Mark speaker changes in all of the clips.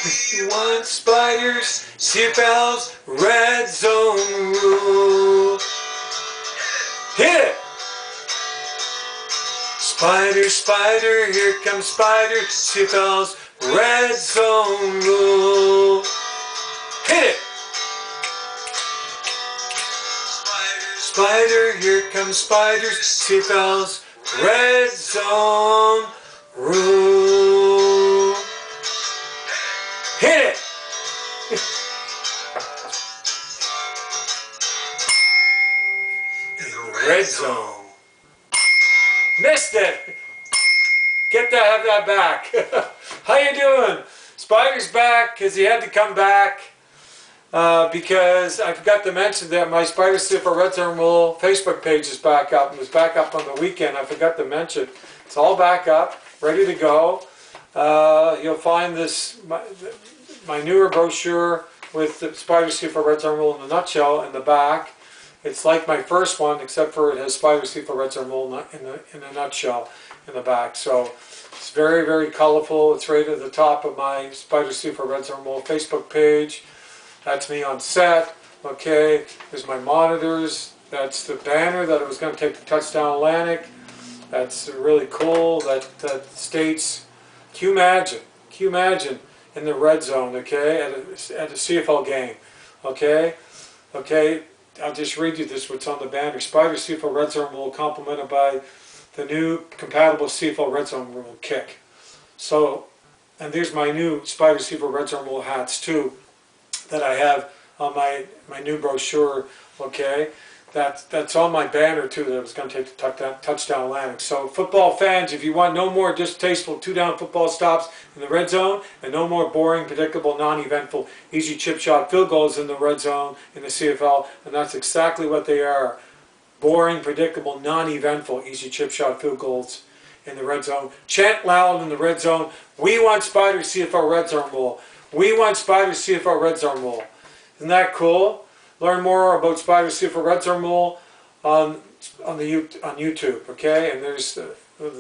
Speaker 1: We want Spiders, CFL's red zone rule. Hit it! Spider, spider, here comes Spider, CFL's red zone rule. Hit it! Spider, here comes Spiders, CFL's red zone rule. Hit it! In the red zone. Missed it! Get that, have that back. How you doing? Spider's back because he had to come back because I forgot to mention that my Spider CFL Red Zone Rule Facebook page is back up. It was back up on the weekend. I forgot to mention. It's all back up, ready to go. You'll find this my newer brochure with the Spider CFL Red Zone Rule in a nutshell in the back. It's like my first one, except for it has Spider CFL Red Zone Rule in a nutshell in the back. So it's very, very colorful. It's right at the top of my Spider CFL Red Zone Rule Facebook page. That's me on set. Okay, there's my monitors. That's the banner that I was going to take to Touchdown Atlantic. That's really cool. That states, can you imagine in the red zone, okay, at a CFL game, okay, I'll just read you this, what's on the banner. Spider CFL Red Zone Rule complemented by the new compatible CFL Red Zone Rule kick. So, and there's my new Spider CFL Red Zone Rule hats too that I have on my new brochure, okay. That's on my banner too that I was going to take to Touchdown Atlantic. So football fans, if you want no more distasteful two-down football stops in the red zone and no more boring, predictable, non-eventful, easy chip shot field goals in the red zone in the CFL, and that's exactly what they are. Boring, predictable, non-eventful, easy chip shot field goals in the red zone. Chant loud in the red zone. We want Spider CFL Red Zone Rule. We want Spider CFL Red Zone Rule. Isn't that cool? Learn more about Spider CFL Red Zone Rule on YouTube, okay? And there's the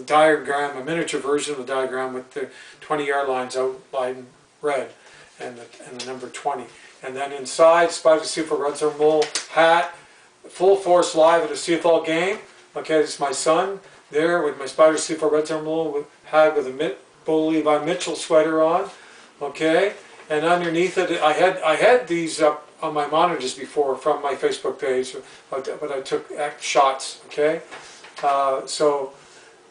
Speaker 1: diagram, a miniature version of the diagram with the 20-yard lines outlined red and the number 20. And then inside, Spider CFL Red Zone Rule hat, full force live at a CFL game. Okay, this is my son there with my Spider CFL Red Zone Rule hat with a Bo Levi Mitchell sweater on. Okay, and underneath it, I had these up on my monitors before from my Facebook page, but I took shots, okay? So,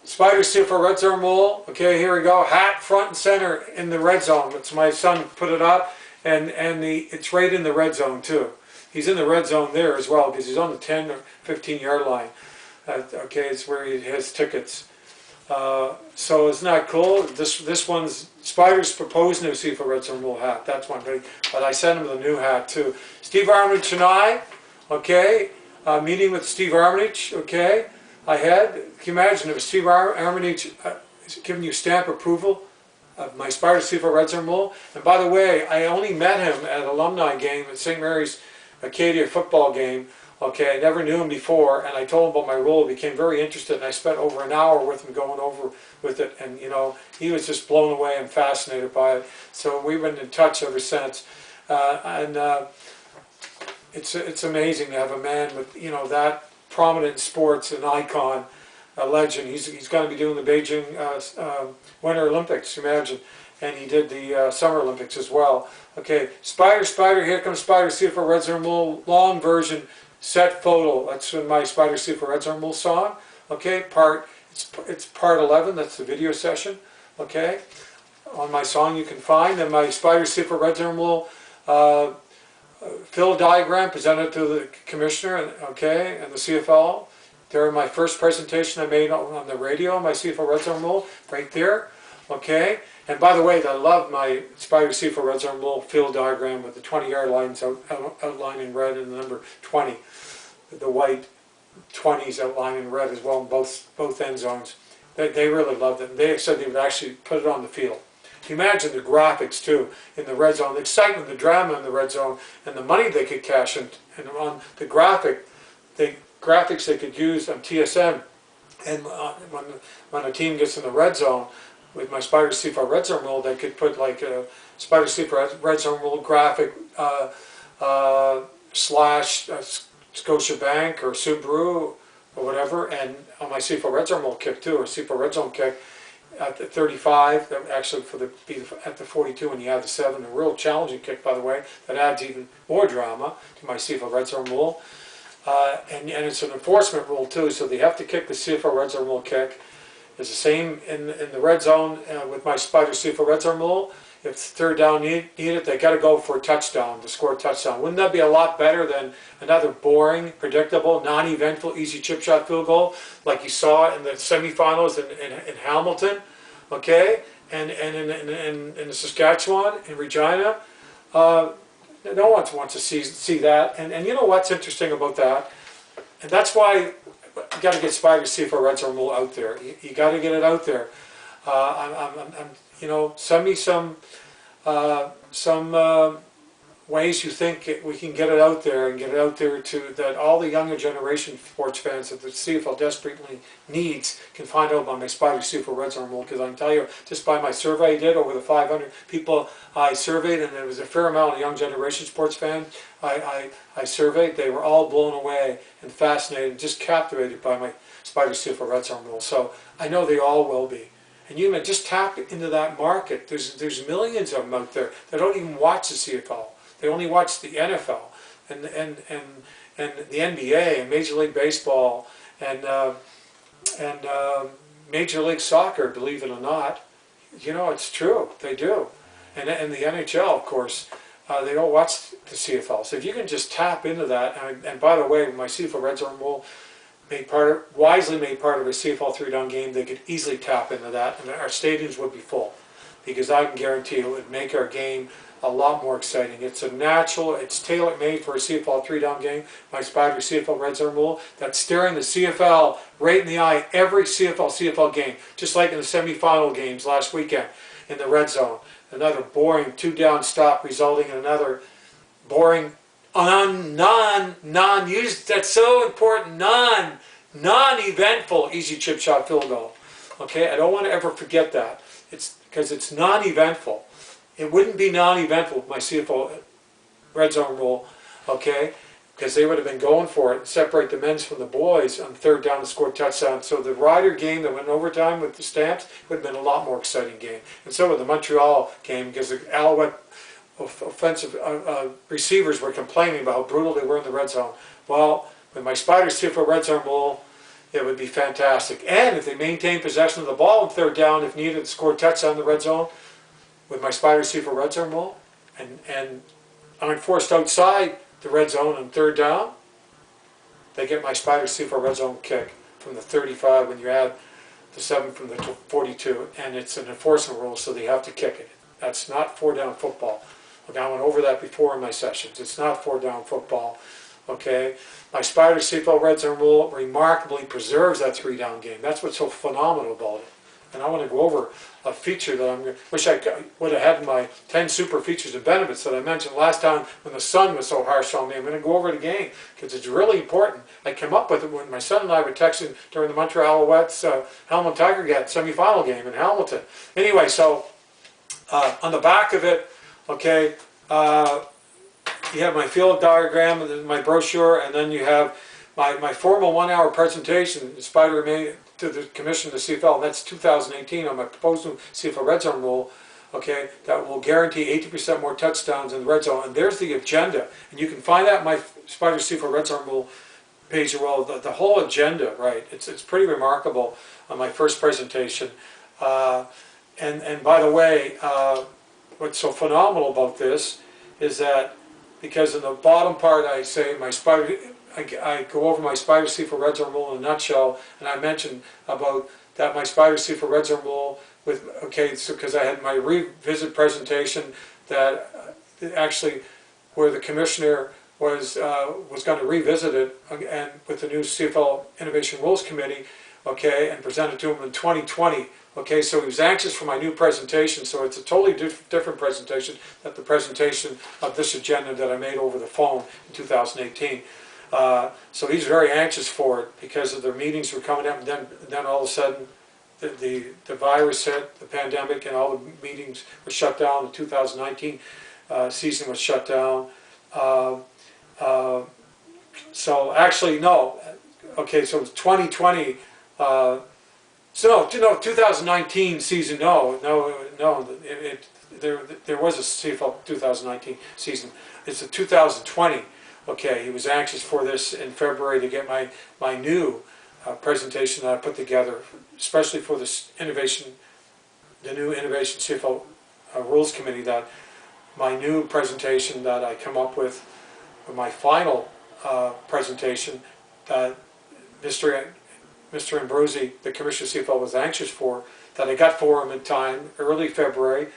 Speaker 1: Spider CFL Red Zone Rule, okay, here we go, hat front and center in the red zone. It's my son put it up, and it's right in the red zone too. He's in the red zone there as well, because he's on the 10 or 15 yard line. Okay, it's where he has tickets. So isn't that cool? This one's Spider's proposed new CFL Red Zone Rule hat. That's one big. But I sent him the new hat too. Steve Armitage and I, okay, meeting with Steve Armitage, okay. Can you imagine if Steve Armitage giving you stamp approval of my Spider CFL Red Zone Rule? And by the way, I only met him at an alumni game at St. Mary's Acadia football game. Okay, I never knew him before, and I told him about my rule. He became very interested, and I spent over an hour with him going over with it, and you know, he was just blown away and fascinated by it. So we've been in touch ever since, it's amazing to have a man with, you know, that prominent in sports, an icon, a legend. He's going to be doing the Beijing Winter Olympics, imagine, and he did the Summer Olympics as well. Okay, Spider, here comes Spider CFL Red Zone Rule, long version. Set photo. That's in my Spider CFL Red Zone Rule song. Okay, it's part 11. That's the video session. Okay, on my song you can find, and my Spider CFL Red Zone Rule fill diagram presented to the commissioner. Okay, and the CFL. There, my first presentation I made on the radio. My CFL Red Zone Rule right there. Okay, and by the way, I love my Spider CFL Red Zone Rule field diagram with the 20-yard lines outlined in red and the number 20. The white 20s outlined in red as well in both end zones. They really loved it. They said they would actually put it on the field. Can you imagine the graphics too in the red zone, the excitement, the drama in the red zone, and the money they could cash in, and on the graphics they could use on TSN. And when a team gets in the red zone, with my Spider CFL Red Zone rule, they could put like a Spider CFL Red Zone rule graphic slash Scotiabank or Subaru or whatever, and on my CFL Red Zone rule kick too, or CFL Red Zone kick at the 35, that actually at the 42 when you add the 7, a real challenging kick, by the way, that adds even more drama to my CFL Red Zone rule. And it's an enforcement rule too, so they have to kick the CFL Red Zone rule kick. It's the same in the red zone with my Spider CFL Red Zone rule. If third down needed, they got to go for a touchdown to score a touchdown. Wouldn't that be a lot better than another boring, predictable, non-eventful, easy chip shot field goal like you saw in the semifinals in Hamilton, okay, and in the Saskatchewan, in Regina? No one wants to see that. And you know what's interesting about that? And that's why you got to get Spider CFL Red Zone rule out there. You got to get it out there. You know, send me some ways you think we can get it out there, and get it out there to that all the younger generation sports fans that the CFL desperately needs can find out about my Spider CFL Red Zone rule. Because I can tell you, just by my survey I did, over the 500 people I surveyed, and there was a fair amount of young generation sports fans I surveyed, they were all blown away and fascinated, just captivated by my Spider CFL Red Zone rule. So I know they all will be. And you may just tap into that market. There's millions of them out there that don't even watch the CFL. They only watch the NFL and the NBA and Major League Baseball and Major League Soccer. Believe it or not, you know, it's true. They do. And the NHL, of course, they don't watch the CFL. So if you can just tap into that, and by the way, my CFL Red Zone rule wisely made part of a CFL 3-down game, they could easily tap into that, and our stadiums would be full, because I can guarantee it would make our game a lot more exciting. It's a natural, it's tailor-made for a CFL 3-down game, my Spider CFL Red Zone rule, that's staring the CFL right in the eye every CFL game, just like in the semifinal games last weekend in the red zone. Another boring 2-down stop resulting in another boring that's so important, non-eventful easy chip shot field goal. Okay, I don't want to ever forget that. It's because it's non-eventful. It wouldn't be non-eventful with my CFL Red Zone rule, okay, because they would have been going for it, separate the men's from the boys on third down and score touchdown. So the Ryder game that went in overtime with the Stamps would have been a lot more exciting game. And so would the Montreal game, because the Alouette offensive receivers were complaining about how brutal they were in the red zone. Well, with my Spider CFL Red Zone rule, it would be fantastic. And if they maintain possession of the ball in third down, if needed, to score a touchdown in the red zone, with my Spider CFL Red Zone rule, and I'm forced outside the red zone on third down, they get my Spider CFL Red Zone kick from the 35 when you add the 7 from the 42, and it's an enforcement rule, so they have to kick it. That's not 4-down football. Okay, I went over that before in my sessions. It's not 4-down football. Okay, my Spider CFL Red Zone rule remarkably preserves that 3-down game. That's what's so phenomenal about it. And I want to go over a feature that I wish I would have had in my 10 super features and benefits that I mentioned last time when the sun was so harsh on me. I'm going to go over it again because it's really important. I came up with it when my son and I were texting during the Montreal Alouettes Hamilton Tiger Cat semifinal game in Hamilton. Anyway, so on the back of it, okay, you have my field diagram, and my brochure, and then you have my formal 1-hour presentation Spider made to the Commission of the CFL, and that's 2018 on my proposed new CFL Red Zone rule, okay, that will guarantee 80% more touchdowns in the red zone. And there's the agenda. And you can find that in my Spider CFL Red Zone rule page as well. The whole agenda, right, it's pretty remarkable on my first presentation. And by the way, what's so phenomenal about this is that because in the bottom part I say I go over my Spider CFL Red Zone rule in a nutshell, and I mentioned about that my Spider CFL Red Zone rule with, okay, so because I had my revisit presentation that actually where the commissioner was going to revisit it and with the new CFL Innovation Rules Committee, okay, and present it to him in 2020. Okay, so he was anxious for my new presentation, so it's a totally different presentation than the presentation of this agenda that I made over the phone in 2018. So he's very anxious for it because of their meetings were coming up, and then all of a sudden the virus hit, the pandemic, and all the meetings were shut down. The 2019 season was shut down. So actually, no. Okay, so it was 2020. So no, 2019 season. No. There was a CFL 2019 season. It's a 2020. Okay, he was anxious for this in February to get my new presentation that I put together, especially for this the new innovation CFL rules committee. That my new presentation that I come up with, my final presentation that Mr. Ambrosi, the Commissioner of CFL, was anxious for, that I got for him in time, early February,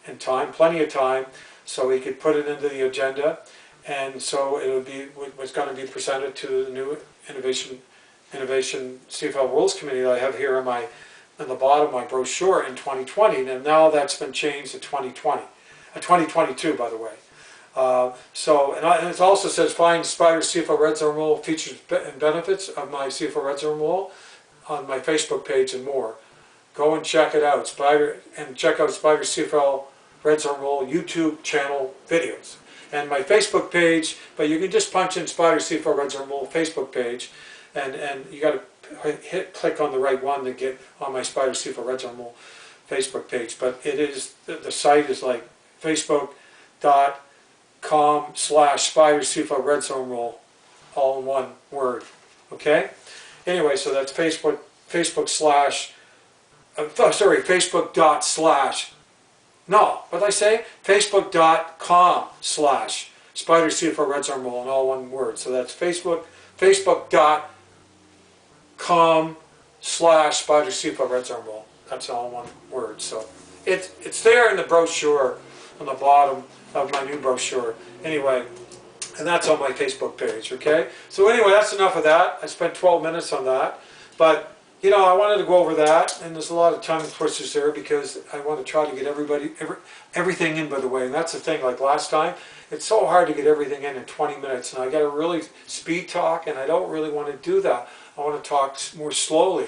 Speaker 1: in time, plenty of time, so he could put it into the agenda, and so it was going to be presented to the new innovation CFL Rules Committee that I have here on the bottom of my brochure in 2020, and now that's been changed to 2022, by the way. And it also says find SPYDER CFL Red Zone Rule features and benefits of my CFL Red Zone Rule on my Facebook page and more. Go and check it out, check out SPYDER CFL Red Zone Rule YouTube channel videos. And my Facebook page, but you can just punch in SPYDER CFL Red Zone Rule Facebook page, and you got to click on the right one to get on my SPYDER CFL Red Zone Rule Facebook page. But it is, the site is like facebook.com/SPYDER CFL Red Zone Rule, all in one word. Okay? Anyway, so that's Facebook.com/SPYDER CFL Red Zone Rule, in all one word. So that's Facebook.com/SPYDER CFL Red Zone Rule. That's all one word. So it's there in the brochure on the bottom of my new brochure. Anyway, and that's on my Facebook page, okay? So anyway, that's enough of that. I spent 12 minutes on that. But, you know, I wanted to go over that, and there's a lot of tongue twisters there because I want to try to get everything in, by the way. And that's the thing, like last time, it's so hard to get everything in 20 minutes. And I got to really speed talk, and I don't really want to do that. I want to talk more slowly.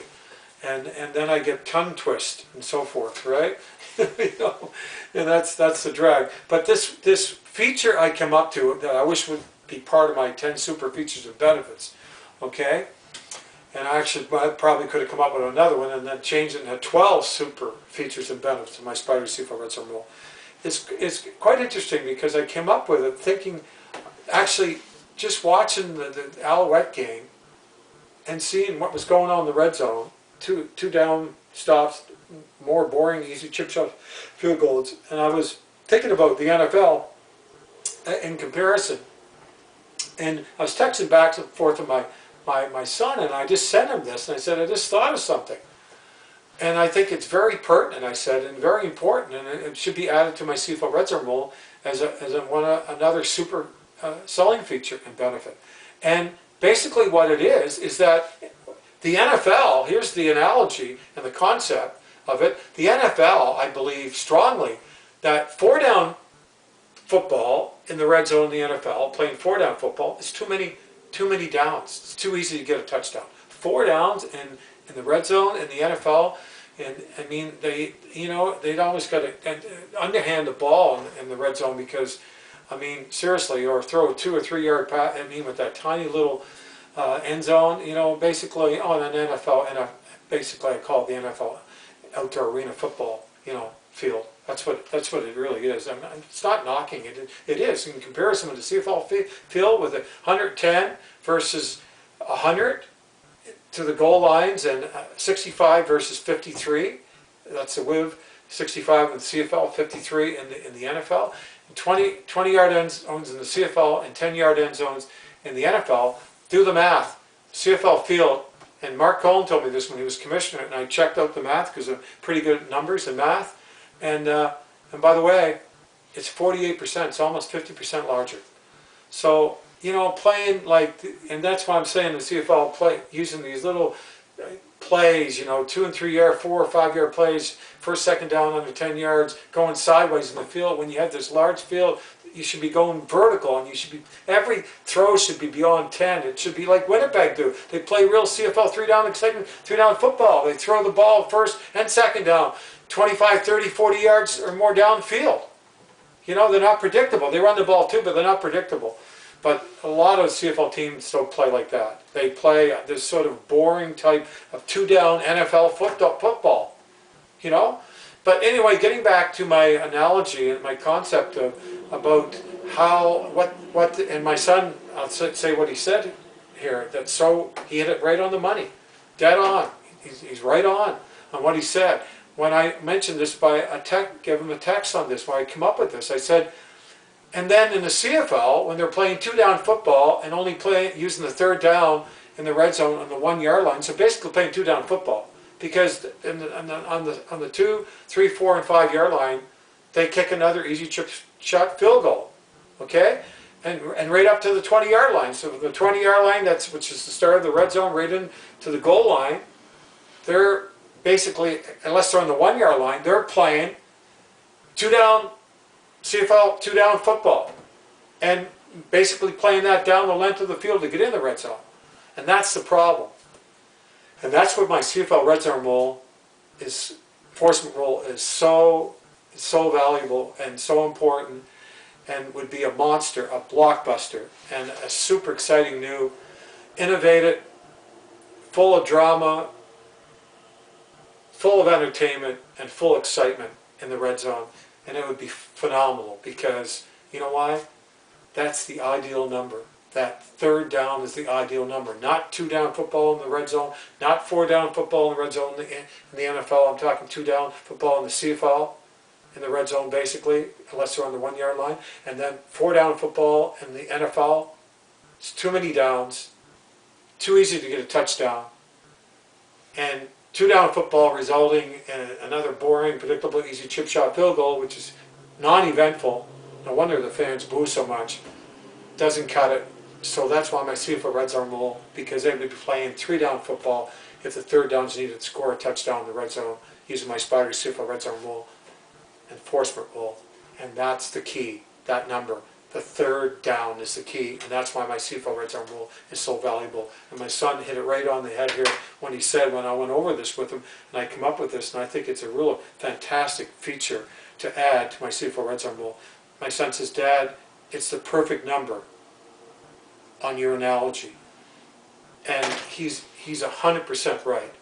Speaker 1: And then I get tongue twist and so forth, right? You know, and that's the drag. But this feature I came up to that I wish would be part of my 10 super features and benefits, okay? And I probably could have come up with another one and then changed it into 12 super features and benefits of my SPYDER CFL Red Zone Rule. It's quite interesting because I came up with it thinking, actually, just watching the Alouette game and seeing what was going on in the red zone, two down stops, more boring, easy chip shot field goals, and I was thinking about the NFL in comparison. And I was texting back and forth to my son, and I just sent him this, and I said, I just thought of something. And I think it's very pertinent, I said, and very important, and it should be added to my CFL Red Zone Rule as another super selling feature and benefit. And basically what it is that the NFL, here's the analogy and the concept of it, the NFL, I believe strongly, that 4-down football in the red zone in the NFL, playing 4-down football, is too many downs. It's too easy to get a touchdown. 4 downs in the red zone in the NFL, and I mean they'd always got to underhand the ball in the red zone because, I mean, seriously, or throw a 2 or 3 yard pass. I mean, with that tiny little end zone, you know, basically on an NFL, and basically I call it the NFL outdoor arena football, you know, field. That's what it really is. I mean, it's not knocking it. It is in comparison with the CFL field with 110 versus 100 to the goal lines, and 65 versus 53. That's the WIV. 65 in the CFL, 53 in the NFL. 20-yard end zones in the CFL and 10-yard end zones in the NFL. Do the math. CFL field, and Mark Cohen told me this when he was commissioner, and I checked out the math because I'm pretty good at numbers and math. And by the way, it's 48%. It's almost 50% larger. So, you know, playing like, and that's why I'm saying the CFL using these little plays, you know, 2 and 3 yard, 4 or 5 yard plays, first, second down under 10 yards, going sideways in the field. When you have this large field, you should be going vertical, and you should be, every throw should be beyond 10. It should be like Winnipeg do. They play real CFL 3-down excitement, 3-down football. They throw the ball first and second down, 25, 30, 40 yards or more downfield. You know, they're not predictable. They run the ball too, but they're not predictable. But a lot of CFL teams don't play like that. They play this sort of boring type of 2-down NFL football, you know? But anyway, getting back to my analogy and my concept of about how, and my son, I'll say what he said here, he hit it right on the money, dead on. He's right on what he said. When I mentioned this gave him a text on this, when I came up with this, I said, and then in the CFL, when they're playing 2-down football and only using the third down in the red zone on the 1-yard line, so basically playing 2-down football. Because on the 2, 3, 4, and 5-yard line, they kick another easy chip shot field goal, okay, and right up to the 20-yard line. So the 20-yard line, which is the start of the red zone, right into the goal line. They're basically, unless they're on the 1-yard line, they're playing 2-down CFL 2-down football, and basically playing that down the length of the field to get in the red zone, and that's the problem. And that's what my CFL red zone rule is, enforcement rule is so valuable and so important, and would be a monster, a blockbuster, and a super exciting new, innovative, full of drama, full of entertainment, and full excitement in the red zone. And it would be phenomenal because, you know why? That's the ideal number. That third down is the ideal number. Not 2-down football in the red zone, not 4-down football in the red zone in the NFL. I'm talking 2-down football in the CFL, in the red zone basically, unless they're on the 1-yard line. And then 4-down football in the NFL. It's too many downs, too easy to get a touchdown. And 2-down football resulting in another boring, predictable, easy chip shot field goal, which is non-eventful. No wonder the fans boo so much. Doesn't cut it. So that's why my CFL red zone rule, because they would be playing 3-down football if the third down is needed to score a touchdown in the red zone, using my SPYDER CFL red zone rule, enforcement rule. And that's the key, that number. The third down is the key, and that's why my CFL red zone rule is so valuable. And my son hit it right on the head here when he said, when I went over this with him, and I come up with this, and I think it's a real fantastic feature to add to my CFL red zone rule. My son says, Dad, it's the perfect number on your analogy. And he's 100% right.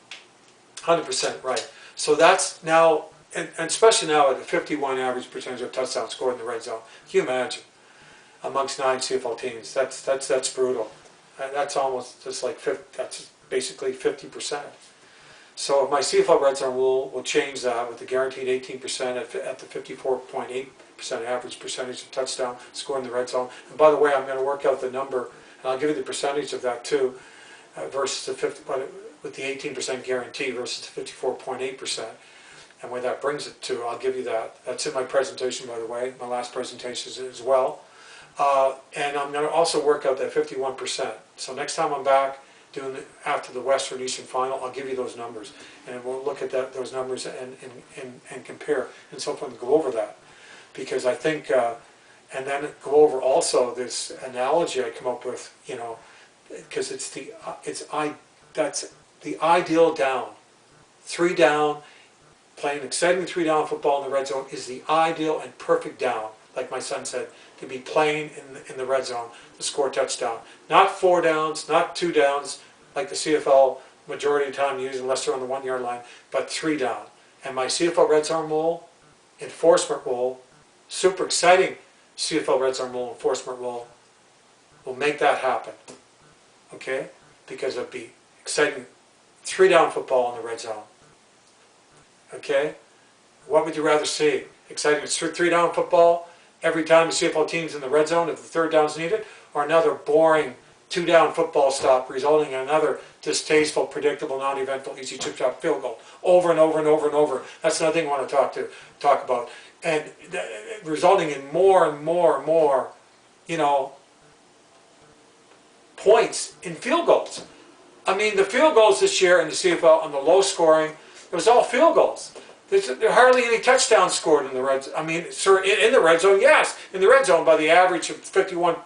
Speaker 1: 100% right. So that's now, and especially now at a 51 average percentage of touchdowns scored in the red zone. Can you imagine? Amongst 9 CFL teams, that's brutal. That's almost just like that's basically 50%. So my CFL red zone rule will change that with the guaranteed 18% at the 54.8% average percentage of touchdown scored in the red zone. And by the way, I'm going to work out the number, and I'll give you the percentage of that too, versus the 50, with the 18% guarantee versus the 54.8%. And where that brings it to, I'll give you that. That's in my presentation, by the way, my last presentation as well. And I'm going to also work out that 51%. So next time I'm back after the Western Eastern Final, I'll give you those numbers, and we'll look at those numbers and compare and so forth and go over that, because I think, and then go over also this analogy I come up with, you know, because that's the ideal down, 3 down, playing exciting 3-down football in the red zone is the ideal and perfect down, like my son said, to be playing in the red zone to score a touchdown. Not 4 downs, not 2 downs, like the CFL majority of the time use unless they're on the 1-yard line, but 3 down. And my CFL red zone rule, enforcement rule, super exciting CFL red zone rule, enforcement rule, will make that happen. Okay? Because it'll be exciting 3-down football in the red zone. Okay? What would you rather see? Exciting 3-down football every time the CFL team's in the red zone if the third down's needed, or another boring 2-down football stop resulting in another distasteful, predictable, non-eventful, easy chip shot field goal over and over and over and over. That's another thing I want to talk about. And resulting in more and more and more, you know, points in field goals. I mean, the field goals this year in the CFL on the low scoring, it was all field goals. There are hardly any touchdowns scored in the red zone. I mean, sir, in the red zone, yes. In the red zone by the average of 51%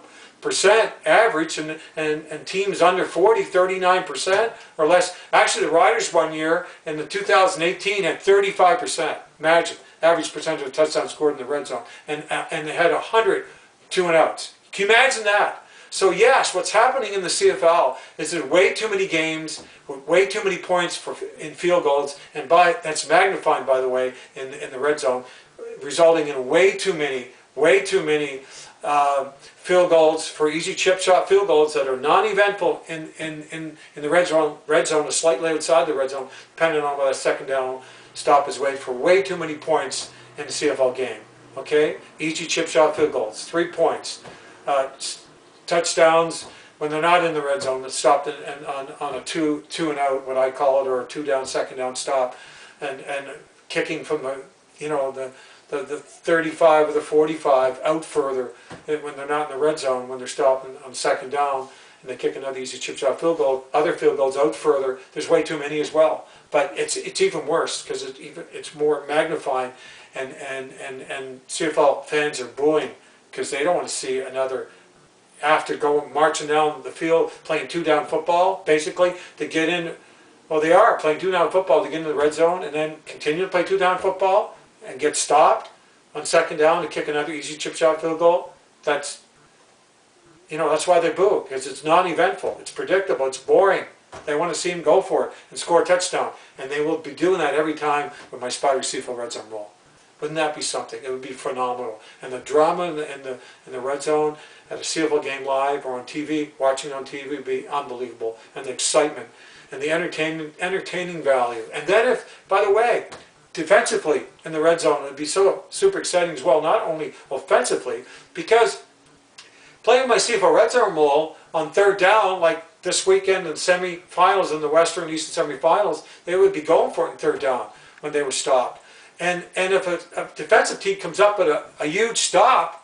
Speaker 1: average, and teams under 40, 39% or less. Actually, the Riders one year in the 2018 had 35%. Imagine, average percentage of touchdowns scored in the red zone. And they had 100 2-and-outs. Can you imagine that? So yes, what's happening in the CFL is there's way too many games, with way too many points in field goals, and that's magnified, by the way, in the red zone, resulting in way too many field goals for easy chip shot field goals that are non-eventful in the red zone. Red zone is slightly outside the red zone, depending on whether a second down stop is made, for way too many points in the CFL game. Okay, easy chip shot field goals, 3 points. Touchdowns when they're not in the red zone, that's stopped on a two and out, what I call it, or a 2 down, second down stop, and kicking from the 35 or the 45 out further when they're not in the red zone, when they're stopped on second down and they kick another easy chip shot field goal. Other field goals out further, there's way too many as well. But it's even worse because it's more magnified, and CFL fans are booing because they don't want to see another. After marching down the field, playing 2-down football, basically, to get in, well, they are playing 2-down football to get into the red zone, and then continue to play 2-down football and get stopped on second down to kick another easy chip shot field goal. That's why they boo, because it's non-eventful, it's predictable, it's boring. They want to see him go for it and score a touchdown, and they will be doing that every time with my Spider CFL red zone roll. Wouldn't that be something? It would be phenomenal. And the drama in the red zone at a CFL game live or on TV, watching on TV, would be unbelievable. And the excitement and the entertaining value. And then if, by the way, defensively in the red zone, it would be so super exciting as well, not only offensively, because playing my CFL red zone roll on third down, like this weekend in semifinals in the Western and Eastern semifinals, they would be going for it in third down when they were stopped. And if a defensive team comes up with a huge stop,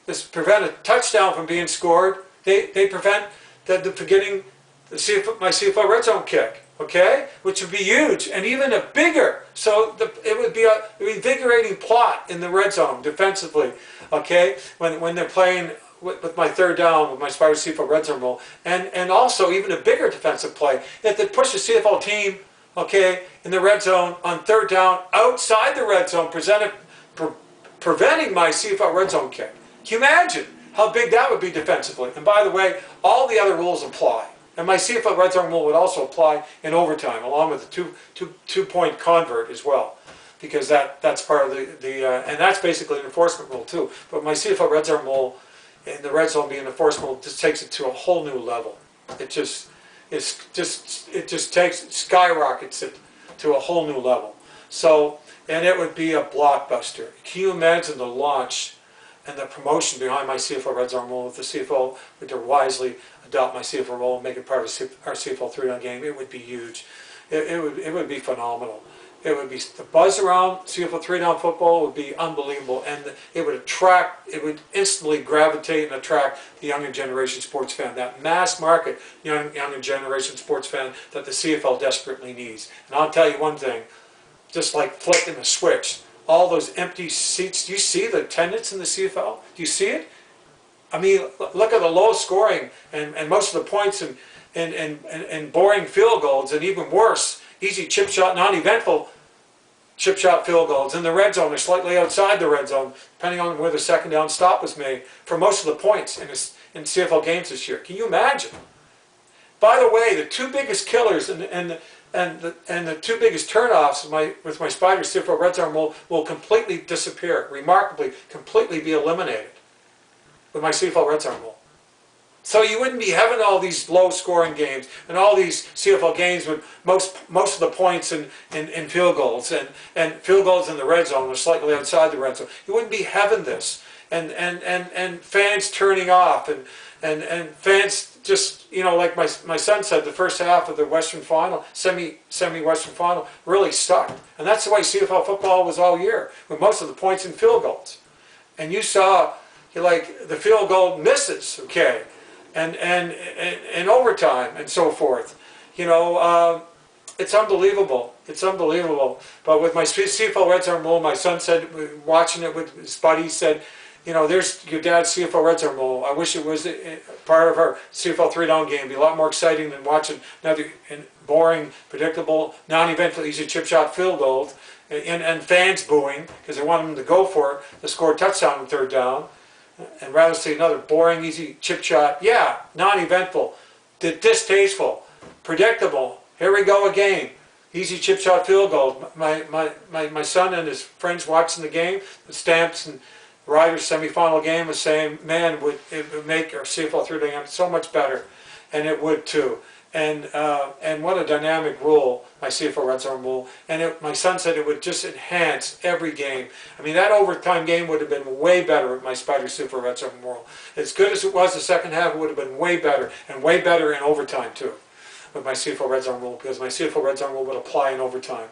Speaker 1: this prevent a touchdown from being scored, they prevent from getting my CFL red zone kick, okay? Which would be huge and even a bigger. So it would be an invigorating plot in the red zone defensively, okay? When they're playing with my third down, with my Spider CFL red zone roll, and also even a bigger defensive play that they push the CFL team, okay, in the red zone on third down outside the red zone, preventing my CFL red zone kick. Can you imagine how big that would be defensively? And by the way, all the other rules apply. And my CFL red zone rule would also apply in overtime, along with the two-point convert as well, because that's part of and that's basically an enforcement rule too. But my CFL red zone rule, in the red zone being enforceable, just takes it to a whole new level. It just skyrockets it to a whole new level. So, and it would be a blockbuster. Can you imagine the launch and the promotion behind my CFL red zone rule if the CFL were to wisely adopt my CFL role and make it part of our CFL 3-down game? It would be huge. It would be phenomenal. It would be the buzz around CFL 3-down football would be unbelievable, and it would instantly gravitate and attract the younger generation sports fan, that mass market younger generation sports fan that the CFL desperately needs. And I'll tell you one thing, just like flicking a switch, all those empty seats. Do you see the attendance in the CFL? Do you see it? I mean, look at the low scoring and most of the points and boring field goals, and even worse, easy chip shot, non-eventful chip shot field goals in the red zone or slightly outside the red zone, depending on where the second down stop was made, for most of the points in CFL games this year. Can you imagine? By the way, the two biggest killers and the two biggest turnoffs with my Spider CFL red zone will completely disappear, remarkably, completely be eliminated with my CFL red zone rule. So you wouldn't be having all these low-scoring games and all these CFL games with most of the points in field goals and field goals in the red zone or slightly outside the red zone. You wouldn't be having this and fans turning off and fans just, like my son said, the first half of the Western Final, semi-Western Final, really sucked. And that's the way CFL football was all year, with most of the points in field goals. And you saw the field goal misses, okay, and overtime and so forth. It's unbelievable. It's unbelievable. But with my CFL Red Zone rule, my son said, watching it with his buddy, said, you know, there's your dad's CFL Red Zone rule. I wish it was part of our CFL 3-down game. It'd be a lot more exciting than watching another boring, predictable, non-eventful, easy chip shot field goals and fans booing because they want them to go for it to score a touchdown on 3rd down. And rather see another boring, easy chip shot. Yeah, non-eventful, distasteful, predictable. Here we go again. Easy chip shot field goal. My son and his friends watching the game, the Stamps and Riders semifinal game, was saying, man, it would make our CFL 3-down so much better. And it would too. And what a dynamic rule, my CFL Red Zone rule. And my son said it would just enhance every game. I mean, that overtime game would have been way better with my Spider CFL Red Zone rule. As good as it was the second half, it would have been way better. And way better in overtime too, with my CFL Red Zone rule, because my CFL Red Zone rule would apply in overtime.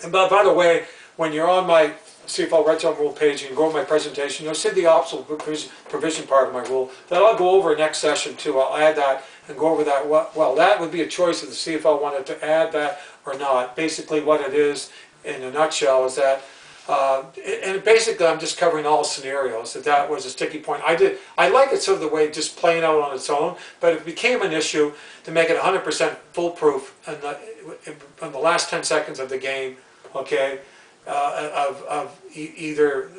Speaker 1: And by the way, when you're on my CFL Red Zone rule page and you go over my presentation, you'll see the optional provision part of my rule that I'll go over next session too. I'll add that and go over that. Well, that would be a choice if the CFL wanted to add that or not. Basically what it is in a nutshell is that, and basically I'm just covering all scenarios, that was a sticky point. I like it sort of the way just playing out on its own, but it became an issue to make it 100% foolproof in the last 10 seconds of the game, okay? Either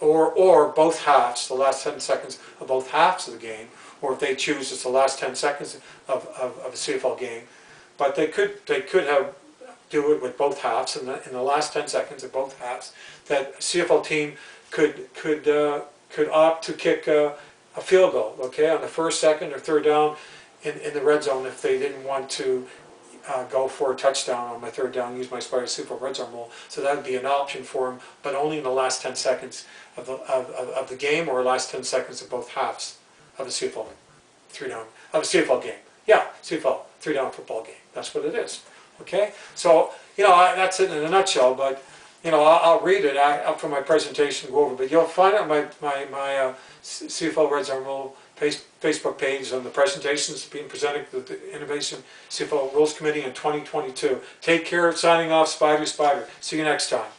Speaker 1: or both halves, the last 10 seconds of both halves of the game, or if they choose it's the last 10 seconds of a CFL game. But they could have do it with both halves in the last 10 seconds of both halves. That a CFL team could opt to kick a field goal, okay, on the 1st, 2nd, or 3rd down in the red zone if they didn't want to go for a touchdown on my 3rd down, use my Spider CFL Red Zone rule. So that would be an option for them, but only in the last 10 seconds of the game, or last 10 seconds of both halves of a CFL 3-down, of a CFL game. Yeah, CFL 3-down football game. That's what it is. Okay? So, you know, that's it in a nutshell, but, you know, I'll read it up for my presentation, go over, but you'll find it on my CFL Red Zone rule Facebook page on the presentations being presented with the Innovation CFL Rules Committee in 2022. Take care. Signing off, Spider. See you next time.